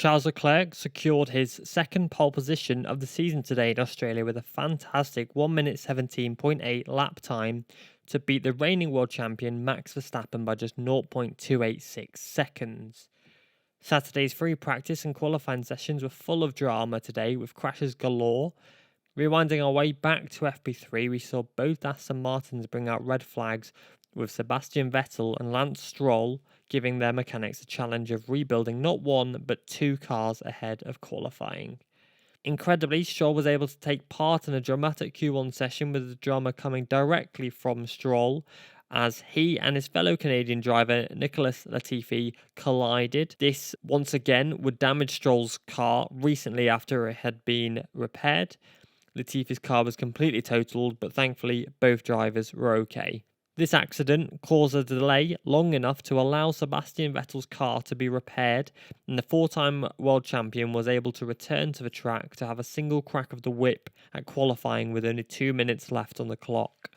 Charles Leclerc secured his second pole position of the season today in Australia with a fantastic 1 minute 17.8 lap time to beat the reigning world champion Max Verstappen by just 0.286 seconds. Saturday's free practice and qualifying sessions were full of drama today with crashes galore. Rewinding our way back to FP3, we saw both Aston Martins bring out red flags, with Sebastian Vettel and Lance Stroll giving their mechanics a challenge of rebuilding not one but two cars ahead of qualifying. Incredibly, Stroll was able to take part in a dramatic Q1 session, with the drama coming directly from Stroll as he and his fellow Canadian driver Nicholas Latifi collided. This once again would damage Stroll's car recently after it had been repaired. Latifi's car was completely totaled, but thankfully both drivers were okay. This accident caused a delay long enough to allow Sebastian Vettel's car to be repaired, and the four-time world champion was able to return to the track to have a single crack of the whip at qualifying with only 2 minutes left on the clock.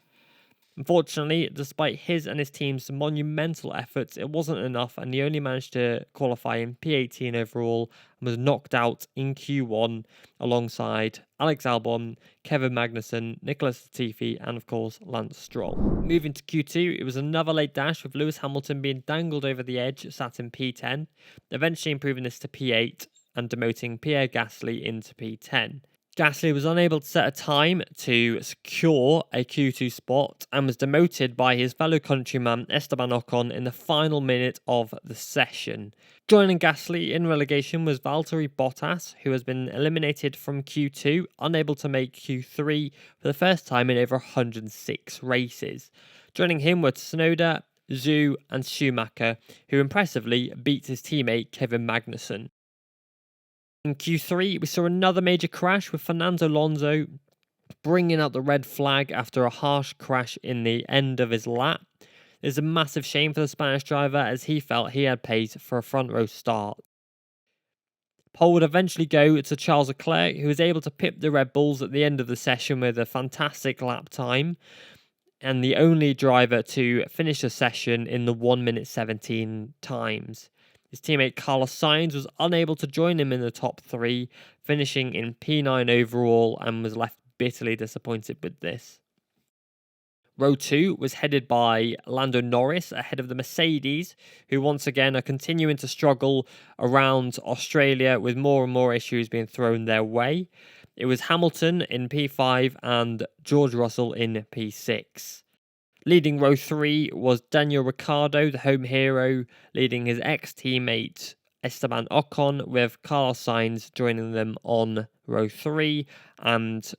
Unfortunately, despite his and his team's monumental efforts, it wasn't enough, and he only managed to qualify in P18 overall and was knocked out in Q1 alongside Alex Albon, Kevin Magnussen, Nicholas Latifi, and of course Lance Stroll. Moving to Q2, it was another late dash with Lewis Hamilton being dangled over the edge, sat in P10, eventually improving this to P8 and demoting Pierre Gasly into P10. Gasly was unable to set a time to secure a Q2 spot and was demoted by his fellow countryman Esteban Ocon in the final minute of the session. Joining Gasly in relegation was Valtteri Bottas, who has been eliminated from Q2, unable to make Q3 for the first time in over 106 races. Joining him were Tsunoda, Zhou and Schumacher, who impressively beat his teammate Kevin Magnussen. In Q3, we saw another major crash with Fernando Alonso bringing out the red flag after a harsh crash in the end of his lap. It's a massive shame for the Spanish driver, as he felt he had paid for a front row start. Pole would eventually go to Charles Leclerc, who was able to pip the Red Bulls at the end of the session with a fantastic lap time, and the only driver to finish the session in the 1 minute 17 times. His teammate Carlos Sainz was unable to join him in the top three, finishing in P9 overall, and was left bitterly disappointed with this. Row 2 was headed by Lando Norris ahead of the Mercedes, who once again are continuing to struggle around Australia with more and more issues being thrown their way. It was Hamilton in P5 and George Russell in P6. Leading row 3 was Daniel Ricciardo, the home hero, leading his ex-teammate Esteban Ocon, with Carlos Sainz joining them on row 3, and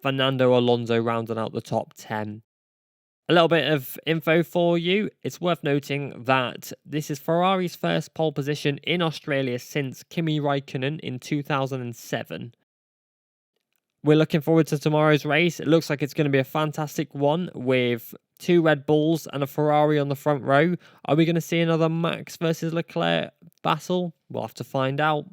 Fernando Alonso rounding out the top 10. A little bit of info for you. It's worth noting that this is Ferrari's first pole position in Australia since Kimi Räikkönen in 2007. We're looking forward to tomorrow's race. It looks like it's going to be a fantastic one with 2 Red Bulls and a Ferrari on the front row. Are we going to see another Max versus Leclerc battle? We'll have to find out.